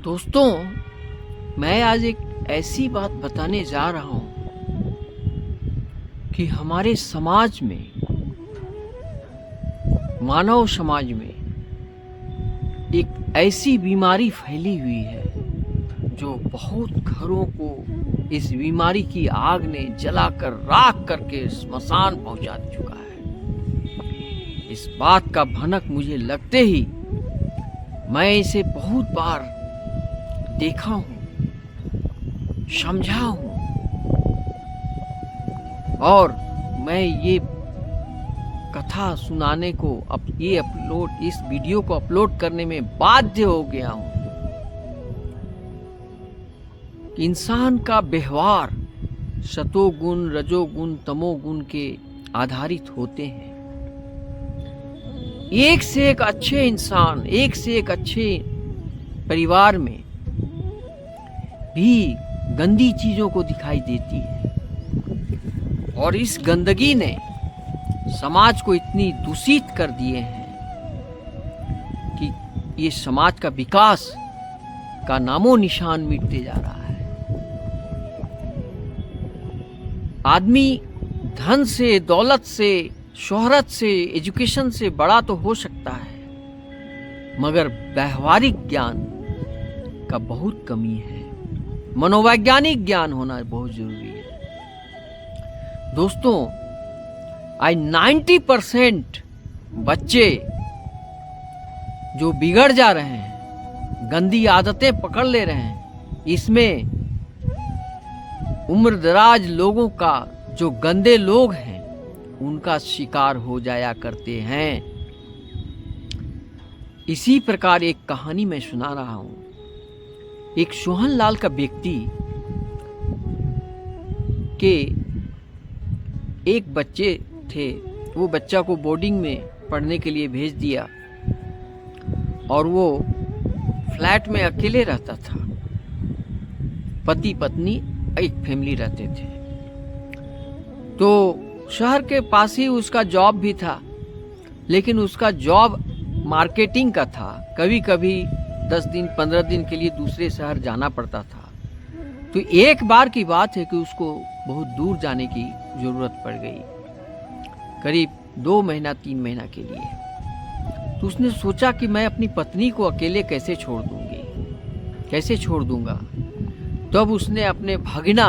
दोस्तों, मैं आज एक ऐसी बात बताने जा रहा हूं कि हमारे समाज में, मानव समाज में एक ऐसी बीमारी फैली हुई है जो बहुत घरों को इस बीमारी की आग ने जलाकर राख करके स्मशान पहुंचा चुका है। इस बात का भनक मुझे लगते ही मैं इसे बहुत बार देखा हूं, समझा हूं और मैं ये कथा सुनाने को इस वीडियो को अपलोड करने में बाध्य हो गया हूं। इंसान का व्यवहार सतोगुण, रजोगुण, तमोगुण के आधारित होते हैं। एक से एक अच्छे इंसान, एक से एक अच्छे परिवार में भी गंदी चीजों को दिखाई देती है और इस गंदगी ने समाज को इतनी दूषित कर दिए हैं कि ये समाज का विकास का नामो निशान मिटते जा रहा है। आदमी धन से, दौलत से, शोहरत से, एजुकेशन से बड़ा तो हो सकता है, मगर व्यवहारिक ज्ञान का बहुत कमी है। मनोवैज्ञानिक ज्ञान होना बहुत जरूरी है। दोस्तों, आज 90% बच्चे जो बिगड़ जा रहे हैं, गंदी आदतें पकड़ ले रहे हैं, इसमें उम्रदराज लोगों का, जो गंदे लोग हैं, उनका शिकार हो जाया करते हैं। इसी प्रकार एक कहानी मैं सुना रहा हूं। एक सोहन लाल का व्यक्ति के एक बच्चे थे। वो बच्चा को बोर्डिंग में पढ़ने के लिए भेज दिया और वो फ्लैट में अकेले रहता था। पति पत्नी एक फैमिली रहते थे। तो शहर के पास ही उसका जॉब भी था, लेकिन उसका जॉब मार्केटिंग का था। कभी कभी 10 दिन 15 दिन के लिए दूसरे शहर जाना पड़ता था। तो एक बार की बात है कि उसको बहुत दूर जाने की जरूरत पड़ गई, करीब 2 महीना 3 महीना के लिए। तो उसने सोचा कि मैं अपनी पत्नी को अकेले कैसे छोड़ दूंगा। तब उसने अपने भगना,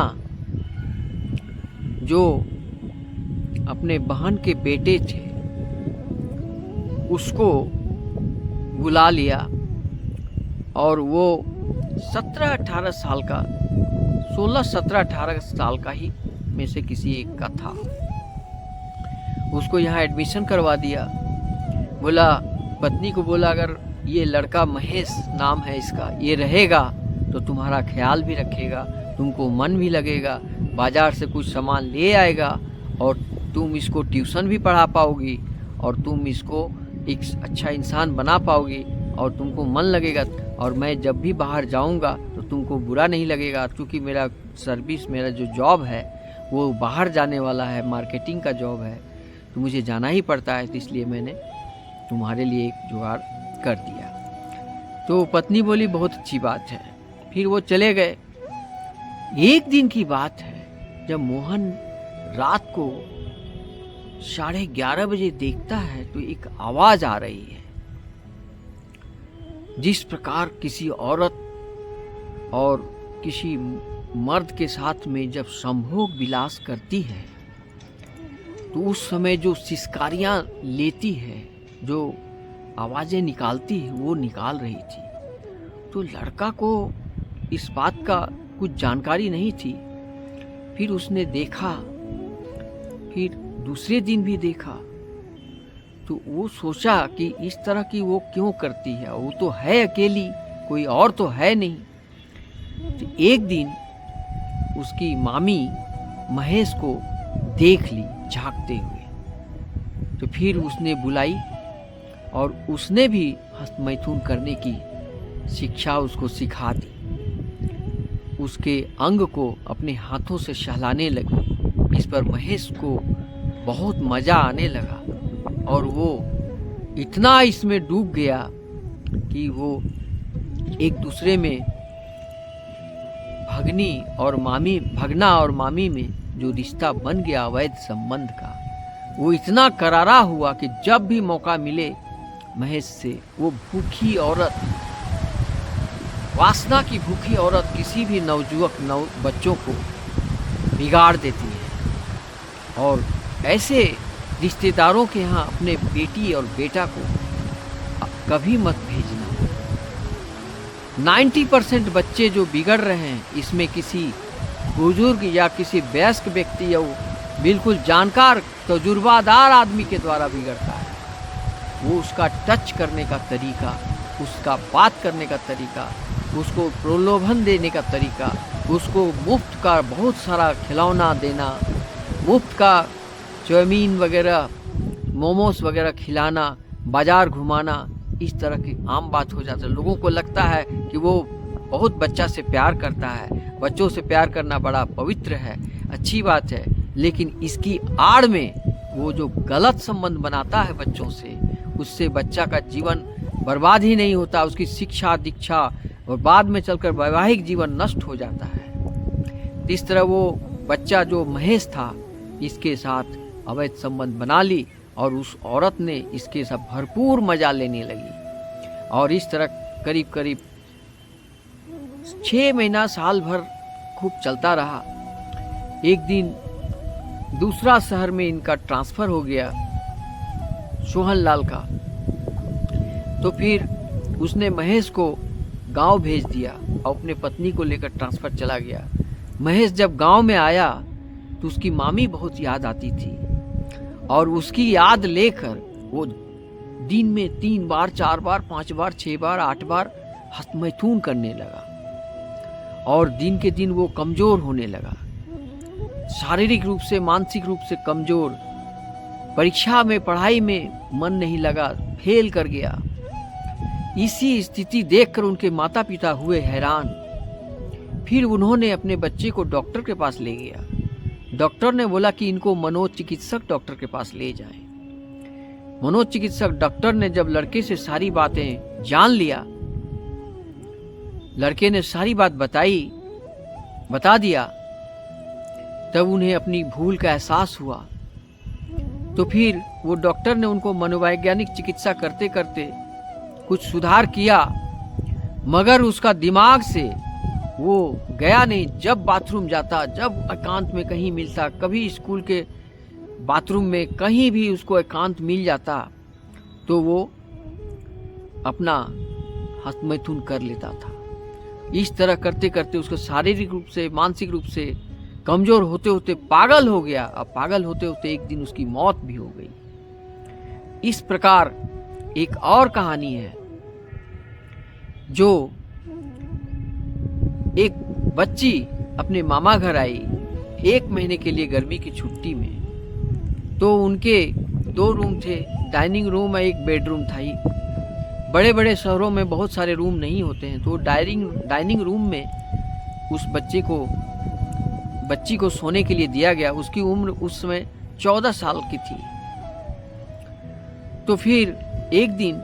जो अपने बहन के बेटे थे, उसको बुला लिया और वो 17-18 साल का, 16-17-18 साल का ही में से किसी एक का था। उसको यहाँ एडमिशन करवा दिया। बोला, पत्नी को बोला, अगर ये लड़का महेश नाम है इसका, ये रहेगा तो तुम्हारा ख्याल भी रखेगा, तुमको मन भी लगेगा, बाजार से कुछ सामान ले आएगा और तुम इसको ट्यूशन भी पढ़ा पाओगी और तुम इसको एक अच्छा इंसान बना पाओगी और तुमको मन लगेगा। और मैं जब भी बाहर जाऊंगा तो तुमको बुरा नहीं लगेगा, क्योंकि मेरा जो जॉब है वो बाहर जाने वाला है, मार्केटिंग का जॉब है, तो मुझे जाना ही पड़ता है, तो इसलिए मैंने तुम्हारे लिए एक जुगाड़ कर दिया। तो पत्नी बोली, बहुत अच्छी बात है। फिर वो चले गए। एक दिन की बात है, जब मोहन रात को 11:30 बजे देखता है तो एक आवाज आ रही है। जिस प्रकार किसी औरत और किसी मर्द के साथ में जब संभोग विलास करती है, तो उस समय जो सिसकारियां लेती है, जो आवाजें निकालती है, वो निकाल रही थी। तो लड़का को इस बात का कुछ जानकारी नहीं थी। फिर उसने देखा, फिर दूसरे दिन भी देखा, तो वो सोचा कि इस तरह की वो क्यों करती है, वो तो है अकेली, कोई और तो है नहीं। तो एक दिन उसकी मामी महेश को देख ली झांकते हुए। तो फिर उसने बुलाई और उसने भी हस्तमैथुन करने की शिक्षा उसको सिखा दी। उसके अंग को अपने हाथों से सहलाने लगी। इस पर महेश को बहुत मजा आने लगा और वो इतना इसमें डूब गया कि वो एक दूसरे में भगना और मामी में जो रिश्ता बन गया अवैध संबंध का, वो इतना करारा हुआ कि जब भी मौका मिले महेश से वो भूखी औरत, वासना की भूखी औरत किसी भी नवजुवक बच्चों को बिगाड़ देती है। और ऐसे रिश्तेदारों के यहाँ अपने बेटी और बेटा को कभी मत भेजना। 90% बच्चे जो बिगड़ रहे हैं, इसमें किसी बुजुर्ग या किसी वयस्क व्यक्ति या बिल्कुल जानकार तजुर्बादार आदमी के द्वारा बिगड़ता है। वो उसका टच करने का तरीका, उसका बात करने का तरीका, उसको प्रलोभन देने का तरीका, उसको मुफ्त का बहुत सारा खिलौना देना, मुफ्त का चाउमीन वगैरह, मोमोस वगैरह खिलाना, बाजार घुमाना, इस तरह की आम बात हो जाता है। लोगों को लगता है कि वो बहुत बच्चा से प्यार करता है, बच्चों से प्यार करना बड़ा पवित्र है, अच्छी बात है। लेकिन इसकी आड़ में वो जो गलत संबंध बनाता है बच्चों से, उससे बच्चा का जीवन बर्बाद ही नहीं होता, उसकी शिक्षा दीक्षा और बाद में चलकर वैवाहिक जीवन नष्ट हो जाता है। इस तरह वो बच्चा जो महेश था, इसके साथ अवैध संबंध बना ली और उस औरत ने इसके साथ भरपूर मजा लेने लगी। और इस तरह करीब करीब 6 महीना साल भर खूब चलता रहा। एक दिन दूसरा शहर में इनका ट्रांसफर हो गया, सोहन लाल का। तो फिर उसने महेश को गांव भेज दिया और अपने पत्नी को लेकर ट्रांसफर चला गया। महेश जब गांव में आया तो उसकी मामी बहुत याद आती थी और उसकी याद लेकर वो दिन में 3 बार 4 बार 5 बार 6 बार 8 बार हस्तमैथुन करने लगा और दिन के दिन वो कमजोर होने लगा, शारीरिक रूप से मानसिक रूप से कमजोर। परीक्षा में पढ़ाई में मन नहीं लगा, फेल कर गया। इसी स्थिति देखकर उनके माता पिता हुए हैरान। फिर उन्होंने अपने बच्चे को डॉक्टर के पास ले गया। डॉक्टर ने बोला कि इनको मनोचिकित्सक डॉक्टर के पास ले जाएं। मनोचिकित्सक डॉक्टर ने जब लड़के से सारी बातें जान लिया, लड़के ने सारी बात बता दिया, तब उन्हें अपनी भूल का एहसास हुआ। तो फिर वो डॉक्टर ने उनको मनोवैज्ञानिक चिकित्सा करते करते कुछ सुधार किया, मगर उसका दिमाग से वो गया नहीं। जब बाथरूम जाता, जब एकांत में कहीं मिलता, कभी स्कूल के बाथरूम में कहीं भी उसको एकांत मिल जाता, तो वो अपना हस्तमैथुन कर लेता था। इस तरह करते करते उसको शारीरिक रूप से मानसिक रूप से कमजोर होते होते पागल हो गया। अब पागल होते होते एक दिन उसकी मौत भी हो गई। इस प्रकार एक और कहानी है, जो एक बच्ची अपने मामा घर आई 1 महीने के लिए गर्मी की छुट्टी में। तो उनके 2 रूम थे, डाइनिंग रूम और एक बेडरूम था। ही बड़े बड़े शहरों में बहुत सारे रूम नहीं होते हैं, तो डाइनिंग रूम में उस बच्ची को सोने के लिए दिया गया। उसकी उम्र उस समय 14 साल की थी। तो फिर एक दिन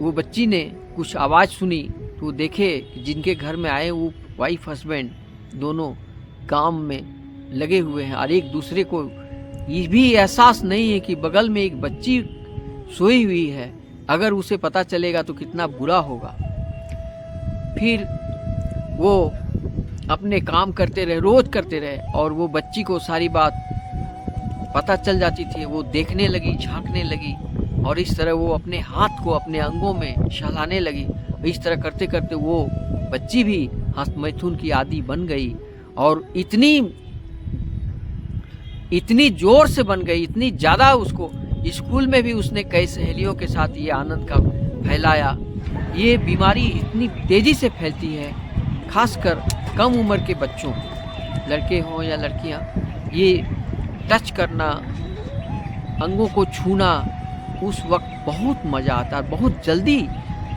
वो बच्ची ने कुछ आवाज़ सुनी, तो देखे कि जिनके घर में आए वो वाइफ हस्बैंड दोनों काम में लगे हुए हैं और एक दूसरे को ये भी एहसास नहीं है कि बगल में एक बच्ची सोई हुई है। अगर उसे पता चलेगा तो कितना बुरा होगा। फिर वो अपने काम करते रहे, रोज करते रहे, और वो बच्ची को सारी बात पता चल जाती थी। वो देखने लगी, झांकने लगी, और इस तरह वो अपने हाथ को अपने अंगों में सहलाने लगी। इस तरह करते करते वो बच्ची भी हस्तमैथुन की आदी बन गई, और इतनी जोर से बन गई, इतनी ज़्यादा। उसको स्कूल में भी उसने कई सहेलियों के साथ ये आनंद का फैलाया। ये बीमारी इतनी तेज़ी से फैलती है, खासकर कम उम्र के बच्चों, लड़के हों या लड़कियां, ये टच करना, अंगों को छूना, उस वक्त बहुत मज़ा आता है। बहुत जल्दी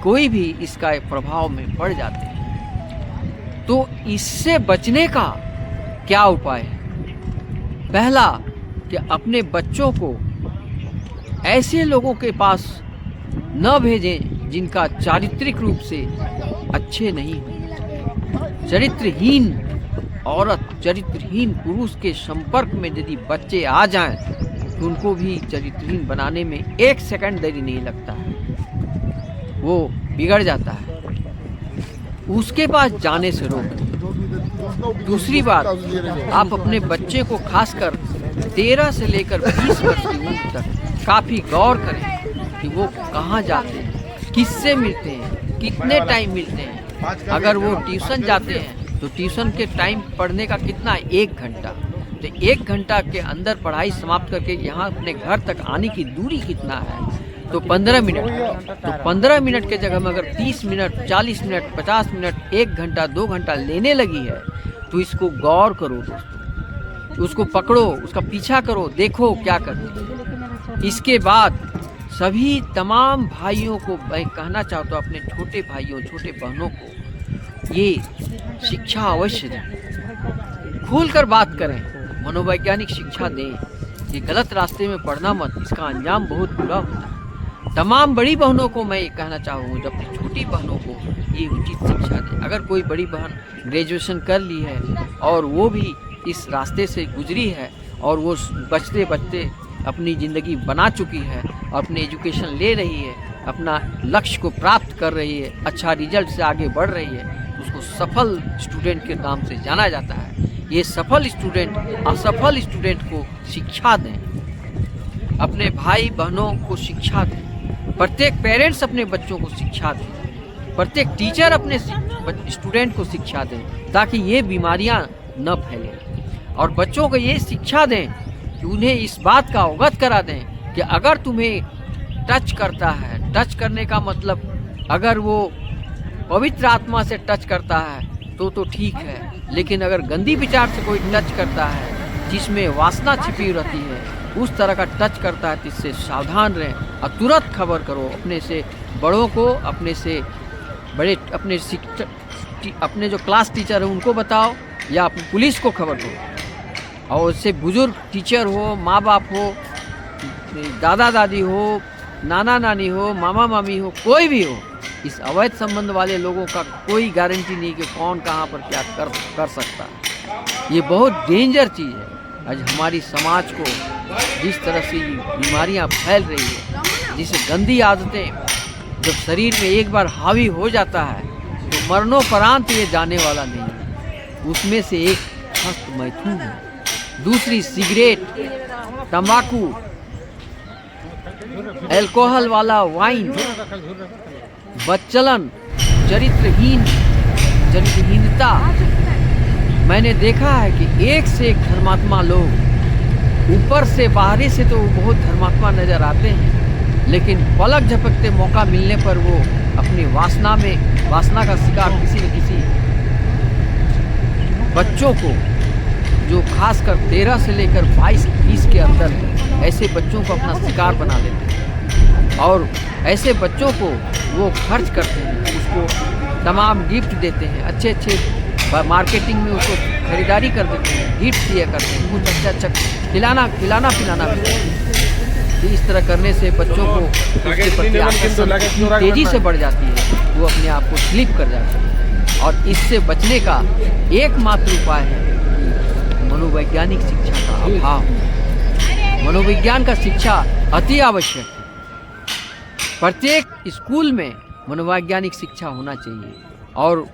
कोई भी इसका प्रभाव में पड़ जाते हैं। तो इससे बचने का क्या उपाय है? पहला, कि अपने बच्चों को ऐसे लोगों के पास न भेजें जिनका चारित्रिक रूप से अच्छे नहीं हों। चरित्रहीन औरत, चरित्रहीन पुरुष के संपर्क में यदि बच्चे आ जाएं तो उनको भी चरित्रहीन बनाने में 1 सेकंड देरी नहीं लगता है, वो बिगड़ जाता है। उसके पास जाने से रोकें। दूसरी बात, आप अपने बच्चे को खासकर 13 से लेकर 20 वर्ष की उम्र तक काफ़ी गौर करें कि वो कहाँ जाते हैं, किससे मिलते हैं, कितने टाइम मिलते हैं। अगर वो ट्यूशन जाते हैं तो ट्यूशन के टाइम पढ़ने का कितना है, 1 घंटा। तो 1 घंटा के अंदर पढ़ाई समाप्त करके यहाँ अपने घर तक आने की दूरी कितना है, तो 15 मिनट। तो 15 मिनट के जगह में अगर 30 मिनट, 40 मिनट, 50 मिनट, 1 घंटा, 2 घंटा लेने लगी है तो इसको गौर करो दोस्तों, उसको पकड़ो, उसका पीछा करो, देखो क्या करते हैं। इसके बाद सभी तमाम भाइयों को मैं कहना चाहता हूँ, अपने छोटे भाइयों, छोटे बहनों को ये शिक्षा अवश्य दें, खुलकर बात करें, मनोवैज्ञानिक शिक्षा दें। ये गलत रास्ते में पढ़ना मत, इसका अंजाम बहुत बुरा होता है। तमाम बड़ी बहनों को मैं ये कहना चाहूँगा, जब छोटी बहनों को ये उचित शिक्षा दें। अगर कोई बड़ी बहन ग्रेजुएशन कर ली है और वो भी इस रास्ते से गुजरी है और वो बचते बचते अपनी ज़िंदगी बना चुकी है, अपनी एजुकेशन ले रही है, अपना लक्ष्य को प्राप्त कर रही है, अच्छा रिजल्ट से आगे बढ़ रही है, उसको सफल स्टूडेंट के नाम से जाना जाता है। ये सफल स्टूडेंट असफल स्टूडेंट को शिक्षा दें, अपने भाई बहनों को शिक्षा दें, प्रत्येक पेरेंट्स अपने बच्चों को शिक्षा दें, प्रत्येक टीचर अपने स्टूडेंट को शिक्षा दें, ताकि ये बीमारियां न फैलें। और बच्चों को ये शिक्षा दें कि उन्हें इस बात का अवगत करा दें कि अगर तुम्हें टच करता है, टच करने का मतलब अगर वो पवित्र आत्मा से टच करता है तो ठीक है, लेकिन अगर गंदी विचार से कोई टच करता है जिसमें वासना छिपी रहती है, उस तरह का टच करता है तो इससे सावधान रहें और तुरंत खबर करो अपने से बड़ों को, अपने से बड़े, अपने शिक्षक, अपने जो क्लास टीचर है उनको बताओ या पुलिस को खबर करो। और उससे बुजुर्ग टीचर हो, माँ बाप हो, दादा दादी हो, नाना नानी हो, मामा मामी हो, कोई भी हो, इस अवैध संबंध वाले लोगों का कोई गारंटी नहीं कि कौन कहाँ पर क्या कर सकता है। ये बहुत डेंजर चीज़ है। आज हमारी समाज को जिस तरह से बीमारियां फैल रही है, जिसे गंदी आदतें जब शरीर में एक बार हावी हो जाता है तो मरणोपरांत ये जाने वाला नहीं है। उसमें से एक हस्त मैथुन है, दूसरी सिगरेट, तंबाकू, अल्कोहल वाला वाइन, बच्चलन, चरित्रहीनता। मैंने देखा है कि एक से एक धर्मात्मा लोग, ऊपर से बाहरी से तो बहुत धर्मात्मा नजर आते हैं, लेकिन पलक झपकते मौका मिलने पर वो अपनी वासना का शिकार किसी न किसी बच्चों को, जो खासकर 13 से लेकर 22-20 के अंदर ऐसे बच्चों को अपना शिकार बना लेते हैं और ऐसे बच्चों को वो खर्च करते हैं, उसको तमाम गिफ्ट देते हैं, अच्छे मार्केटिंग में उसको खरीदारी कर देते हैं, गिफ्ट दिया करते हैं, कुछ अच्छा खिलाना भी। तो इस तरह करने से बच्चों को उसके प्रति आकर्षण तेजी से बढ़ जाती है, वो अपने आप को स्लिप कर जाते हैं। और इससे बचने का एकमात्र उपाय है मनोवैज्ञानिक शिक्षा का अभाव। मनोविज्ञान का शिक्षा अति आवश्यक है। प्रत्येक स्कूल में मनोवैज्ञानिक शिक्षा होना चाहिए। और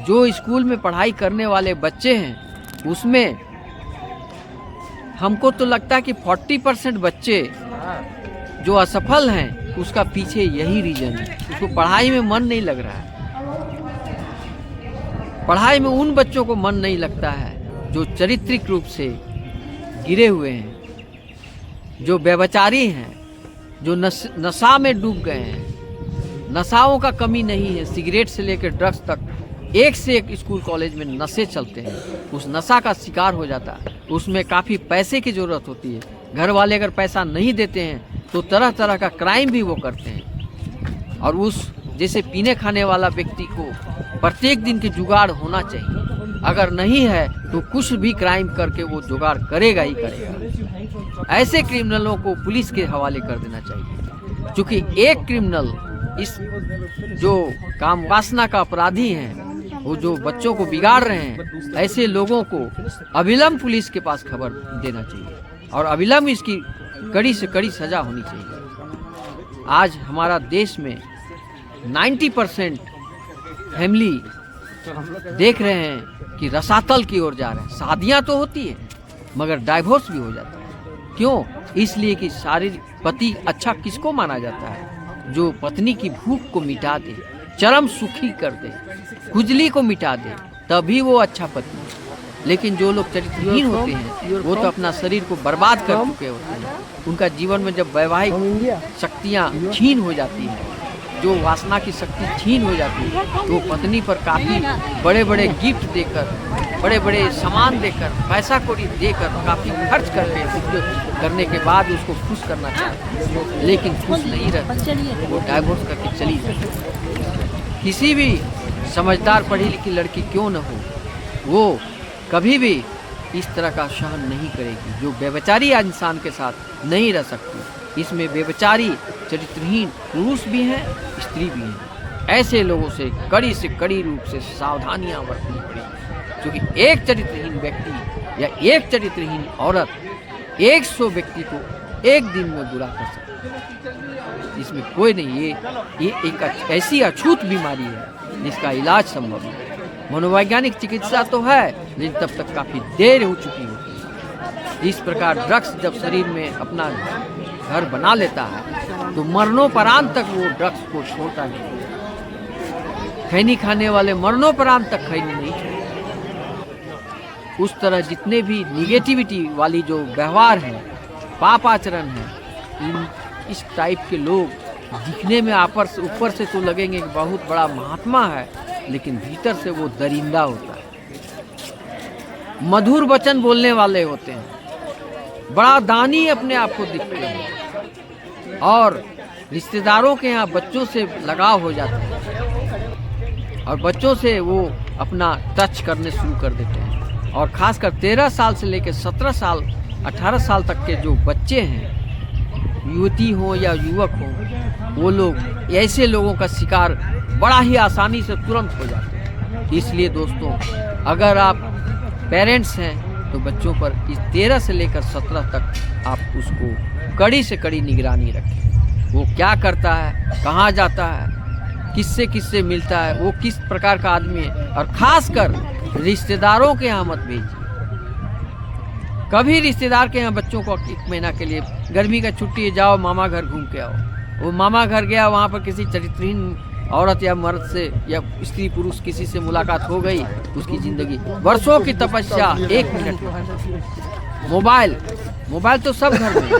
जो स्कूल में पढ़ाई करने वाले बच्चे हैं उसमें हमको तो लगता है कि 40% बच्चे जो असफल हैं उसका पीछे यही रीजन है, उसको पढ़ाई में मन नहीं लग रहा है। पढ़ाई में उन बच्चों को मन नहीं लगता है जो चारित्रिक रूप से गिरे हुए हैं, जो व्यभिचारी हैं, जो नशा में डूब गए हैं। नशाओं का कमी नहीं है, सिगरेट से लेकर ड्रग्स तक एक से एक स्कूल कॉलेज में नशे चलते हैं। उस नशा का शिकार हो जाता है, उसमें काफ़ी पैसे की ज़रूरत होती है। घर वाले अगर पैसा नहीं देते हैं तो तरह तरह का क्राइम भी वो करते हैं। और उस जैसे पीने खाने वाला व्यक्ति को प्रत्येक दिन की जुगाड़ होना चाहिए, अगर नहीं है तो कुछ भी क्राइम करके वो जुगाड़ करेगा ही करेगा। ऐसे क्रिमिनलों को पुलिस के हवाले कर देना चाहिए, क्योंकि एक क्रिमिनल इस जो काम वासना का अपराधी हैं, वो जो बच्चों को बिगाड़ रहे हैं, ऐसे लोगों को अविलंब पुलिस के पास खबर देना चाहिए और अविलंब इसकी कड़ी से कड़ी सजा होनी चाहिए। आज हमारा देश में 90% फैमिली देख रहे हैं कि रसातल की ओर जा रहे हैं। शादियां तो होती हैं मगर डाइवोर्स भी हो जाता है। क्यों? इसलिए कि शारीरिक पति अच्छा किसको माना जाता है? जो पत्नी की भूख को मिटा दे, चरम सुखी कर दे, खुजली को मिटा दे, तभी वो अच्छा पति है। लेकिन जो लोग चरित्रहीन होते हैं वो तो अपना शरीर को बर्बाद कर चुके होते हैं। उनका जीवन में जब वैवाहिक शक्तियाँ छीन हो जाती हैं, जो वासना की शक्ति छीन हो जाती है, तो पत्नी पर काफ़ी बड़े बड़े गिफ्ट देकर, बड़े बड़े सामान देकर, पैसा कौड़ी देकर, काफ़ी खर्च करने के बाद उसको खुश करना चाहते हैं, लेकिन खुश नहीं रहते, वो डाइवोर्स करके चली जाती है। किसी भी समझदार पढ़ी लिखी लड़की क्यों न हो, वो कभी भी इस तरह का सहन नहीं करेगी। जो बेचारी इंसान के साथ नहीं रह सकती, इसमें बेचारी चरित्रहीन पुरुष भी हैं, स्त्री भी हैं। ऐसे लोगों से कड़ी रूप से सावधानियां बरतनी पड़ेगी, क्योंकि एक चरित्रहीन व्यक्ति या एक चरित्रहीन औरत 100 व्यक्ति को एक दिन में बुरा कर सकती है। इसमें कोई नहीं, ये एक ऐसी अछूत बीमारी है जिसका इलाज संभव है। मनोवैज्ञानिक चिकित्सा तो है, लेकिन तब तक काफ़ी देर हो चुकी होती है। इस प्रकार ड्रग्स जब शरीर में अपना घर बना लेता है तो मरणोपरांत तक वो ड्रग्स को छोड़ता नहीं। खैनी खाने वाले मरणोपरांत तक खैनी नहीं छोड़ते। उस तरह जितने भी निगेटिविटी वाली जो व्यवहार है, पाप आचरण है, इस टाइप के लोग दिखने में ऊपर से तो लगेंगे कि बहुत बड़ा महात्मा है, लेकिन भीतर से वो दरिंदा होता है। मधुर वचन बोलने वाले होते हैं, बड़ा दानी अपने आप को दिखते हैं, और रिश्तेदारों के यहाँ बच्चों से लगाव हो जाता है और बच्चों से वो अपना टच करने शुरू कर देते हैं। और खासकर 13 साल से लेकर 17 साल 18 साल तक के जो बच्चे हैं, युवती हो या युवक हो, वो लोग ऐसे लोगों का शिकार बड़ा ही आसानी से तुरंत हो जाते हैं। इसलिए दोस्तों, अगर आप पेरेंट्स हैं तो बच्चों पर इस 13 से लेकर 17 तक आप उसको कड़ी से कड़ी निगरानी रखें। वो क्या करता है, कहाँ जाता है, किससे मिलता है, वो किस प्रकार का आदमी है, और खासकर रिश्तेदारों के यहाँ मत भेजिए। कभी रिश्तेदार के यहाँ बच्चों को 1 महीना के लिए, गर्मी का छुट्टी है, जाओ मामा घर घूम के आओ। वो मामा घर गया, वहाँ पर किसी चरित्रहीन औरत या मर्द से या स्त्री पुरुष किसी से मुलाकात हो गई, उसकी ज़िंदगी वर्षों की तपस्या 1 मिनट में। मोबाइल तो सब घर में,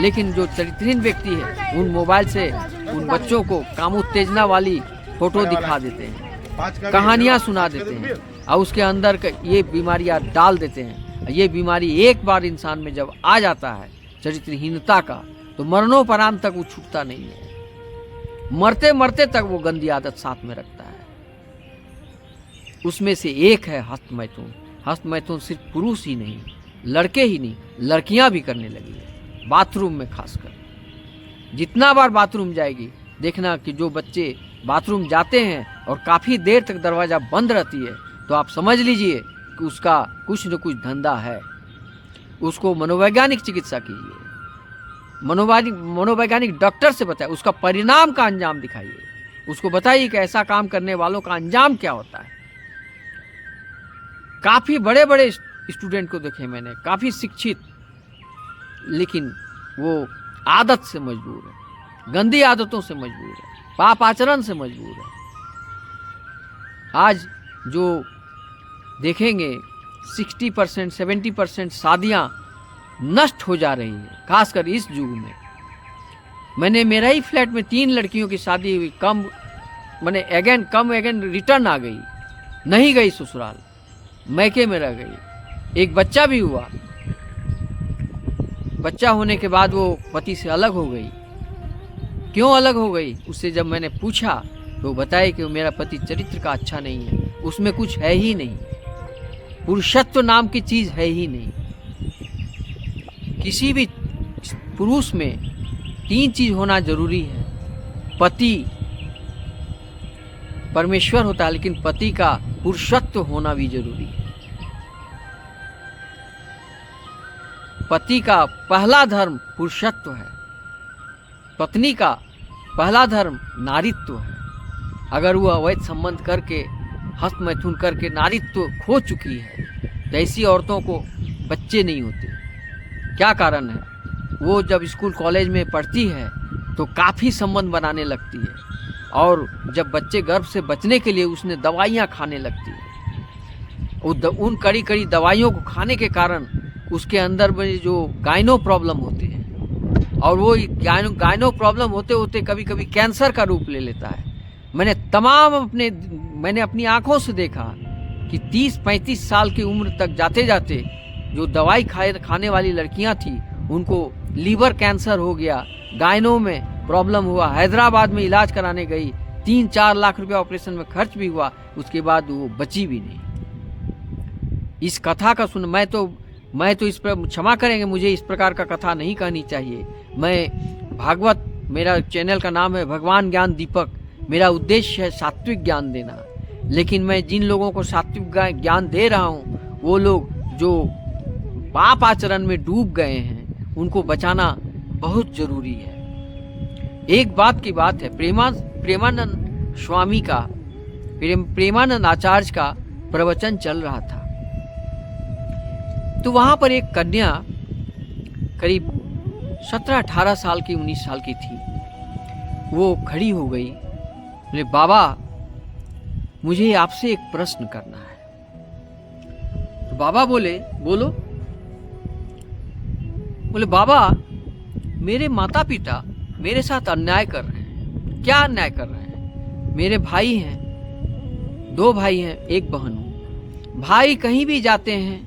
लेकिन जो चरित्रहीन व्यक्ति है उन मोबाइल से उन बच्चों को कामोत्तेजना वाली फोटो दिखा देते हैं, कहानियाँ सुना देते हैं, और उसके अंदर ये बीमारियाँ डाल देते हैं। ये बीमारी एक बार इंसान में जब आ जाता है चरित्रहीनता का, तो मरणोपरांत तक वो छूटता नहीं है। मरते मरते तक वो गंदी आदत साथ में रखता है। उसमें से एक है हस्तमैथुन। हस्तमैथुन सिर्फ पुरुष ही नहीं, लड़के ही नहीं, लड़कियां भी करने लगी है, बाथरूम में खासकर। जितना बार बाथरूम जाएगी, देखना कि जो बच्चे बाथरूम जाते हैं और काफ़ी देर तक दरवाज़ा बंद रहती है, तो आप समझ लीजिए कि उसका कुछ न कुछ धंधा है। उसको मनोवैज्ञानिक चिकित्सा कीजिए, मनोवैज्ञानिक डॉक्टर से बताइए, उसका परिणाम का अंजाम दिखाइए, उसको बताइए कि ऐसा काम करने वालों का अंजाम क्या होता है। काफ़ी बड़े बड़े स्टूडेंट को देखे मैंने, काफ़ी शिक्षित, लेकिन वो आदत से मजबूर है, गंदी आदतों से मजबूर है, पाप आचरण से मजबूर है। आज जो देखेंगे 60% 70% शादियाँ नष्ट हो जा रही है, खासकर इस युग में। मैंने मेरा ही फ्लैट में 3 लड़कियों की शादी हुई, कम अगेन रिटर्न आ गई, नहीं गई ससुराल, मैके में रह गई। एक बच्चा भी हुआ, बच्चा होने के बाद वो पति से अलग हो गई। क्यों अलग हो गई? उससे जब मैंने पूछा तो बताया कि मेरा पति चरित्र का अच्छा नहीं है, उसमें कुछ है ही नहीं, पुरुषत्व नाम की चीज़ है ही नहीं। किसी भी पुरुष में 3 चीज़ होना जरूरी है: पति, परमेश्वर होता है, लेकिन पति का पुरुषत्व होना भी जरूरी है। पति का पहला धर्म पुरुषत्व है, पत्नी का पहला धर्म नारीत्व है। अगर वो अवैध संबंध करके, हस्त मैथुन करके नारीत्व खो चुकी है, तो ऐसी औरतों को बच्चे नहीं होते। क्या कारण है? वो जब स्कूल कॉलेज में पढ़ती है तो काफ़ी संबंध बनाने लगती है, और जब बच्चे गर्भ से बचने के लिए उसने दवाइयाँ खाने लगती है। उन कड़ी कड़ी दवाइयों को खाने के कारण उसके अंदर में जो गाइनो प्रॉब्लम होते हैं, और वो गाइनो प्रॉब्लम होते होते कभी कभी कैंसर का रूप ले लेता है। मैंने अपनी आंखों से देखा कि 30-35 साल की उम्र तक जाते जाते जो दवाई खाने वाली लड़कियां थी, उनको लीवर कैंसर हो गया, गाइनो में प्रॉब्लम हुआ, हैदराबाद में इलाज कराने गई, 3-4 लाख रुपया ऑपरेशन में खर्च भी हुआ, उसके बाद वो बची भी नहीं। इस कथा का सुन, मैं तो इस पर क्षमा करेंगे, मुझे इस प्रकार का कथा नहीं कहनी चाहिए। मैं भागवत, मेरा चैनल का नाम है भगवान ज्ञान दीपक, मेरा उद्देश्य है सात्विक ज्ञान देना। लेकिन मैं जिन लोगों को सात्विक ज्ञान दे रहा हूँ, वो लोग जो पाप आचरण में डूब गए हैं, उनको बचाना बहुत जरूरी है। एक बात की बात है, प्रेमानंद स्वामी का, प्रेमानंद आचार्य का प्रवचन चल रहा था, तो वहां पर एक कन्या करीब 17-18 साल की, 19 साल की थी। वो खड़ी हो गई, बोले बाबा मुझे आपसे एक प्रश्न करना है। तो बाबा बोले बोलो। बोले बाबा मेरे माता पिता मेरे साथ अन्याय कर रहे हैं। क्या अन्याय कर रहे हैं? मेरे भाई हैं, 2 भाई हैं, 1 बहन हूं। भाई कहीं भी जाते हैं,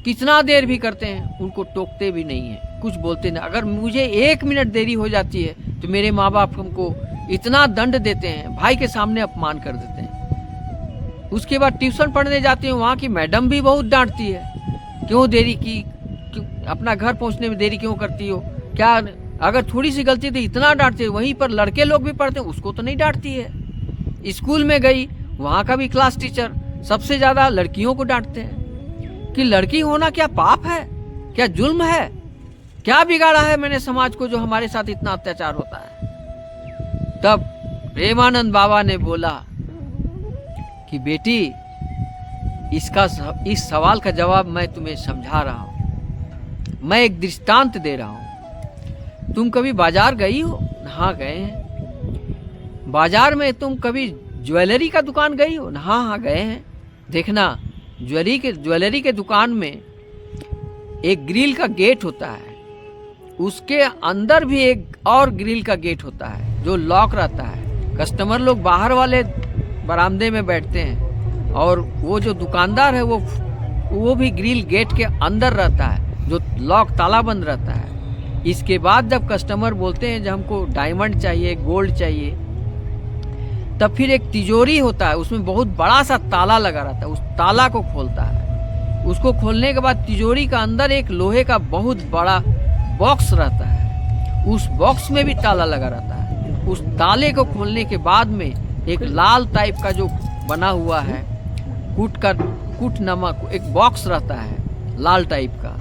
कितना देर भी करते हैं, उनको टोकते भी नहीं है, कुछ बोलते नहीं। अगर मुझे 1 मिनट देरी हो जाती है तो मेरे माँ बाप हमको इतना दंड देते हैं, भाई के सामने अपमान कर देते हैं। उसके बाद ट्यूशन पढ़ने जाती हूँ, वहाँ की मैडम भी बहुत डांटती है, क्यों देरी की, अपना घर पहुँचने में देरी क्यों करती हो, क्या अगर थोड़ी सी गलती तो इतना डांटती है। वहीं पर लड़के लोग भी पढ़ते हैं, उसको तो नहीं डांटती है। स्कूल में गई, वहाँ का भी क्लास टीचर सबसे ज़्यादा लड़कियों को डांटते हैं कि लड़की होना क्या पाप है, क्या जुल्म है, क्या बिगाड़ा है मैंने समाज को जो हमारे साथ इतना अत्याचार होता है। तब प्रेमानंद बाबा ने बोला कि बेटी इस सवाल का जवाब मैं तुम्हें समझा रहा हूं, मैं एक दृष्टांत दे रहा हूं। तुम कभी बाजार गई हो? हाँ गए हैं। बाजार में तुम कभी ज्वेलरी का दुकान गई हो? हाँ गए हैं। देखना ज्वेलरी के दुकान में एक ग्रिल का गेट होता है, उसके अंदर भी एक और ग्रिल का गेट होता है जो लॉक रहता है। कस्टमर लोग बाहर वाले बरामदे में बैठते हैं, और वो जो दुकानदार है वो भी ग्रिल गेट के अंदर रहता है, जो लॉक ताला बंद रहता है। इसके बाद जब कस्टमर बोलते हैं जब हमको डायमंड चाहिए, गोल्ड चाहिए, तब फिर एक तिजोरी होता है, उसमें बहुत बड़ा सा ताला लगा रहता है, उस ताला को खोलता है। उसको खोलने के बाद तिजोरी का अंदर एक लोहे का बहुत बड़ा बॉक्स रहता है, उस बॉक्स में भी ताला लगा रहता है। उस ताले को खोलने के बाद में एक लाल टाइप का जो बना हुआ है कूट नमक एक बॉक्स रहता है लाल टाइप का,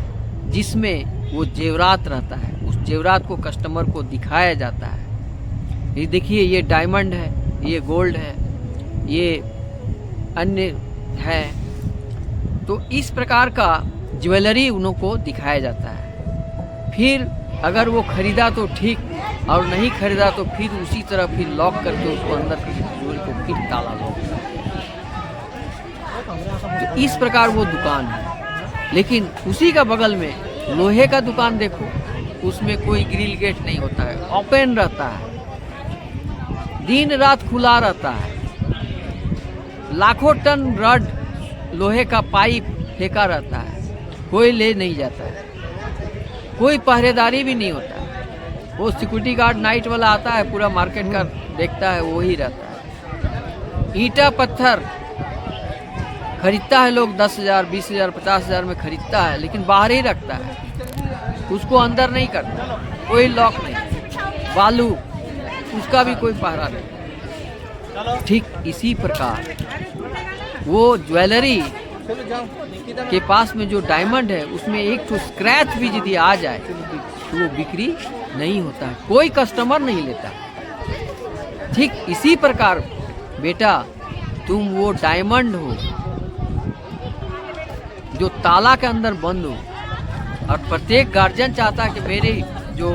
जिसमें वो जेवरात रहता है। उस जेवरात को कस्टमर को दिखाया जाता है, ये देखिए ये डायमंड है, ये गोल्ड है, ये अन्य है। तो इस प्रकार का ज्वेलरी उनको दिखाया जाता है। फिर अगर वो खरीदा तो ठीक, और नहीं खरीदा तो फिर उसी तरह फिर लॉक करके उसको अंदर तिजोरी को फिर ताला लॉक। तो इस प्रकार वो दुकान है। लेकिन उसी का बगल में लोहे का दुकान देखो, उसमें कोई ग्रिल गेट नहीं होता है, ओपन रहता है, दिन रात खुला रहता है। लाखों टन रड लोहे का पाइप फेंका रहता है, कोई ले नहीं जाता है, कोई पहरेदारी भी नहीं होता है। वो सिक्योरिटी गार्ड नाइट वाला आता है, पूरा मार्केट का देखता है, वो ही रहता है। ईंटा पत्थर खरीदता है लोग 10,000, 20,000, 50,000 में खरीदता है, लेकिन बाहर ही रखता है, उसको अंदर नहीं करता, कोई लॉक नहीं। बालू, उसका भी कोई पहरा नहीं। ठीक इसी प्रकार वो ज्वेलरी के पास में जो डायमंड है उसमें एक तो स्क्रैच भी यदि आ जाए तो वो बिक्री नहीं होता है, कोई कस्टमर नहीं लेता। ठीक इसी प्रकार बेटा तुम वो डायमंड हो जो ताला के अंदर बंद हो, और प्रत्येक गार्जियन चाहता है कि मेरी जो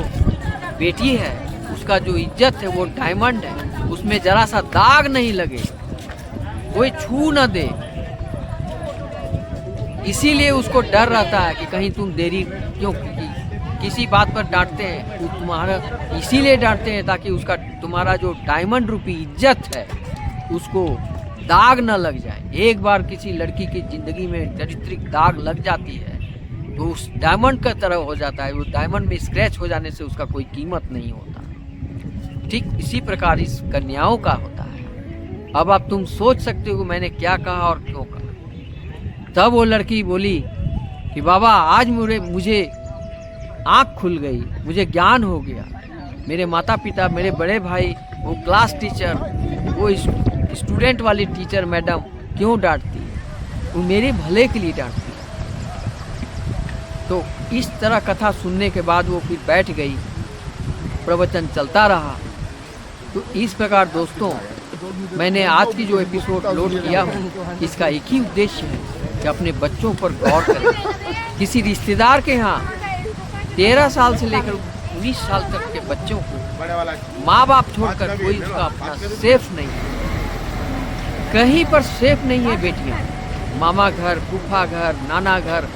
बेटी है उसका जो इज्जत है वो डायमंड है, उसमें जरा सा दाग नहीं लगे, कोई छू न दे। इसीलिए उसको डर रहता है कि कहीं तुम देरी क्यों, किसी बात पर डांटते हैं वो तुम्हारा, इसीलिए डांटते हैं ताकि उसका तुम्हारा जो डायमंड रूपी इज्जत है उसको दाग न लग जाए। एक बार किसी लड़की की जिंदगी में चारित्रिक दाग लग जाती है तो उस डायमंड का तरह हो जाता है, वो डायमंड में स्क्रैच हो जाने से उसका कोई कीमत नहीं होता। ठीक इसी प्रकार इस कन्याओं का होता है। अब आप तुम सोच सकते हो मैंने क्या कहा और क्यों कहा। तब वो लड़की बोली कि बाबा आज मुझे आँख खुल गई, मुझे ज्ञान हो गया। मेरे माता पिता, मेरे बड़े भाई, वो क्लास टीचर, वो स्टूडेंट वाली टीचर मैडम क्यों डांटती है, वो मेरे भले के लिए डांटती है। तो इस तरह कथा सुनने के बाद वो फिर बैठ गई, प्रवचन चलता रहा। तो इस प्रकार दोस्तों मैंने आज की जो एपिसोड लोड किया हूँ इसका एक ही उद्देश्य है कि अपने बच्चों पर गौर करें। किसी रिश्तेदार के यहाँ 13 साल से लेकर 19 साल तक के बच्चों को माँ बाप छोड़कर कोई उसका अपना सेफ नहीं है, कहीं पर सेफ नहीं है बेटियाँ। मामा घर, फूफा घर, नाना घर,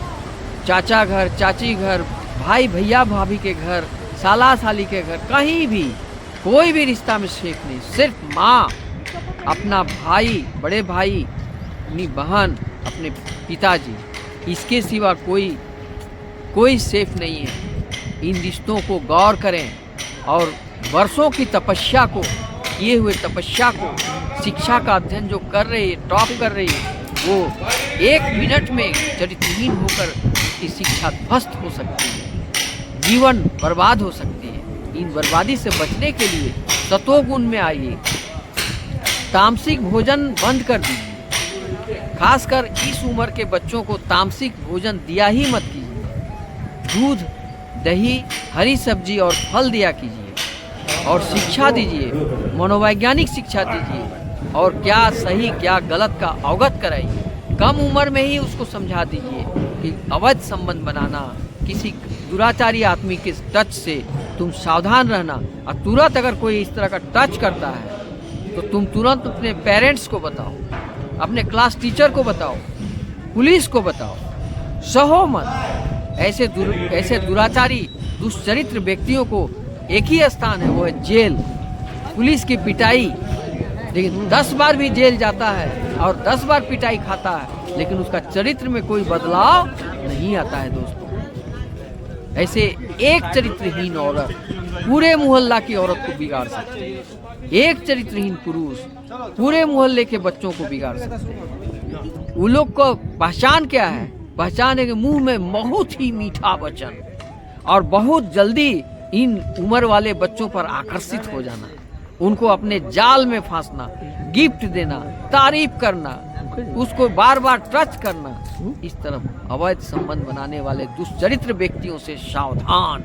चाचा घर, चाची घर, भाई भैया भाभी के घर, साला साली के घर, कहीं भी कोई भी रिश्ता में सेफ नहीं। सिर्फ माँ, अपना भाई, बड़े भाई, अपनी बहन, अपने पिताजी, इसके सिवा कोई सेफ नहीं है। इन रिश्तों को गौर करें और वर्षों की तपस्या को, किए हुए तपस्या को, शिक्षा का अध्ययन जो कर रही है, टॉप कर रही है, वो 1 मिनट में चरित्रहीन होकर उसकी शिक्षा ध्वस्त हो सकती है, जीवन बर्बाद हो सकती है। इन बर्बादी से बचने के लिए सतोगुण में आइए, तामसिक भोजन बंद कर दीजिए। खासकर इस उम्र के बच्चों को तामसिक भोजन दिया ही मत कीजिए। दूध, दही, हरी सब्जी और फल दिया कीजिए और शिक्षा दीजिए, मनोवैज्ञानिक शिक्षा दीजिए और क्या सही क्या गलत का अवगत कराइए। कम उम्र में ही उसको समझा दीजिए कि अवैध संबंध बनाना, किसी दुराचारी आदमी के टच से तुम सावधान रहना। और तुरंत अगर कोई इस तरह का टच करता है तो तुम तुरंत अपने पेरेंट्स को बताओ, अपने क्लास टीचर को बताओ, पुलिस को बताओ, सहो मत। ऐसे दुराचारी दुष्चरित्र व्यक्तियों को एक ही स्थान है, वो है जेल, पुलिस की पिटाई। लेकिन 10 बार भी जेल जाता है और 10 बार पिटाई खाता है लेकिन उसका चरित्र में कोई बदलाव नहीं आता है दोस्तों। ऐसे एक चरित्रहीन औरत पूरे मोहल्ला की औरत को बिगाड़ सकती है, एक चरित्रहीन पुरुष पूरे मोहल्ले के बच्चों को बिगाड़ सकते हैं। उन लोग को पहचान क्या है? पहचान है कि मुंह में बहुत ही मीठा वचन और बहुत जल्दी इन उम्र वाले बच्चों पर आकर्षित हो जाना, उनको अपने जाल में फांसना, गिफ्ट देना, तारीफ करना, उसको बार बार टच करना। इस तरफ अवैध संबंध बनाने वाले दुष्चरित्र व्यक्तियों से सावधान।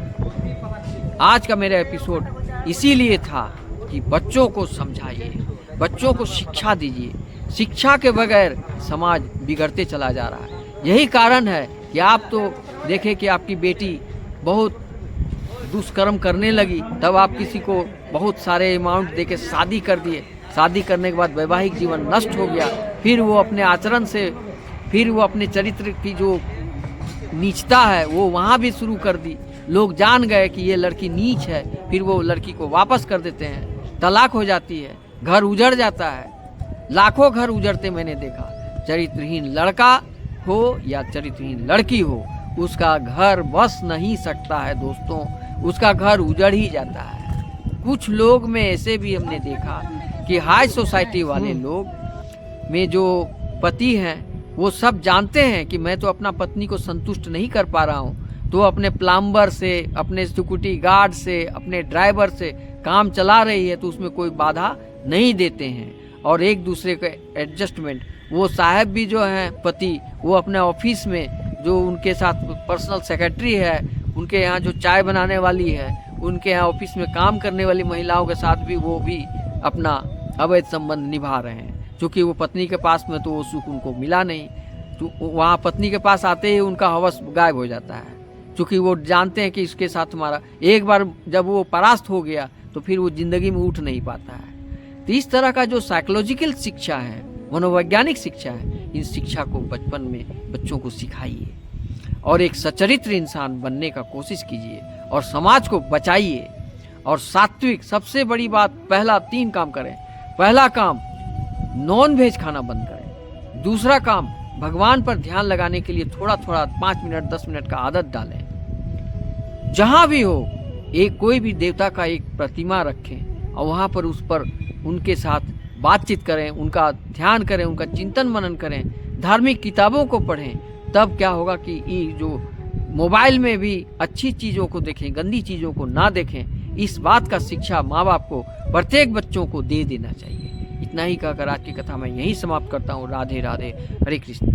आज का मेरा एपिसोड इसीलिए था कि बच्चों को समझाइए, बच्चों को शिक्षा दीजिए। शिक्षा के बगैर समाज बिगड़ते चला जा रहा है। यही कारण है कि आप तो देखें कि आपकी बेटी बहुत दुष्कर्म करने लगी, तब आप किसी को बहुत सारे अमाउंट देके शादी कर दिए। शादी करने के बाद वैवाहिक जीवन नष्ट हो गया, फिर वो अपने आचरण से, फिर वो अपने चरित्र की जो नीचता है वो वहाँ भी शुरू कर दी। लोग जान गए कि ये लड़की नीच है, फिर वो लड़की को वापस कर देते हैं, तलाक हो जाती है, घर उजड़ जाता है। लाखों घर उजड़ते मैंने देखा। चरित्रहीन लड़का हो या चरित्रहीन लड़की हो, उसका घर बस नहीं सकता है दोस्तों, उसका घर उजड़ ही जाता है। कुछ लोग में ऐसे भी हमने देखा कि हाई सोसाइटी वाले लोग में जो पति हैं वो सब जानते हैं कि मैं तो अपना पत्नी को संतुष्ट नहीं कर पा रहा हूँ, तो अपने प्लम्बर से, अपने सिक्योरिटी गार्ड से, अपने ड्राइवर से काम चला रही है तो उसमें कोई बाधा नहीं देते हैं। और एक दूसरे के एडजस्टमेंट। वो साहब भी जो हैं पति, वो अपने ऑफिस में जो उनके साथ पर्सनल सेक्रेटरी है, उनके यहाँ जो चाय बनाने वाली है, उनके यहाँ ऑफिस में काम करने वाली महिलाओं के साथ भी वो भी अपना अवैध संबंध निभा रहे हैं। क्योंकि वो पत्नी के पास में तो वो सुख उनको मिला नहीं, तो वहाँ पत्नी के पास आते ही उनका हवस गायब हो जाता है। क्योंकि वो जानते हैं कि इसके साथ हमारा एक बार जब वो परास्त हो गया तो फिर वो जिंदगी में उठ नहीं पाता है। तो इस तरह का जो साइकोलॉजिकल शिक्षा है, मनोवैज्ञानिक शिक्षा है, इन शिक्षा को बचपन में बच्चों को सिखाइए और एक सच्चरित्र इंसान बनने का कोशिश कीजिए और समाज को बचाइए। और सात्विक, सबसे बड़ी बात, पहला 3 काम करें। पहला काम, नॉन वेज खाना बंद करें। दूसरा काम, भगवान पर ध्यान लगाने के लिए थोड़ा थोड़ा 5 मिनट 10 मिनट का आदत डालें। जहां भी हो एक कोई भी देवता का एक प्रतिमा रखें और वहां पर उस पर उनके साथ बातचीत करें, उनका ध्यान करें, उनका चिंतन मनन करें, धार्मिक किताबों को पढ़ें। तब क्या होगा कि ये जो मोबाइल में भी अच्छी चीज़ों को देखें, गंदी चीज़ों को ना देखें। इस बात का शिक्षा माँ बाप को, प्रत्येक बच्चों को दे देना चाहिए। इतना ही कहकर आज की कथा मैं यहीं समाप्त करता हूँ। राधे राधे, हरे कृष्ण।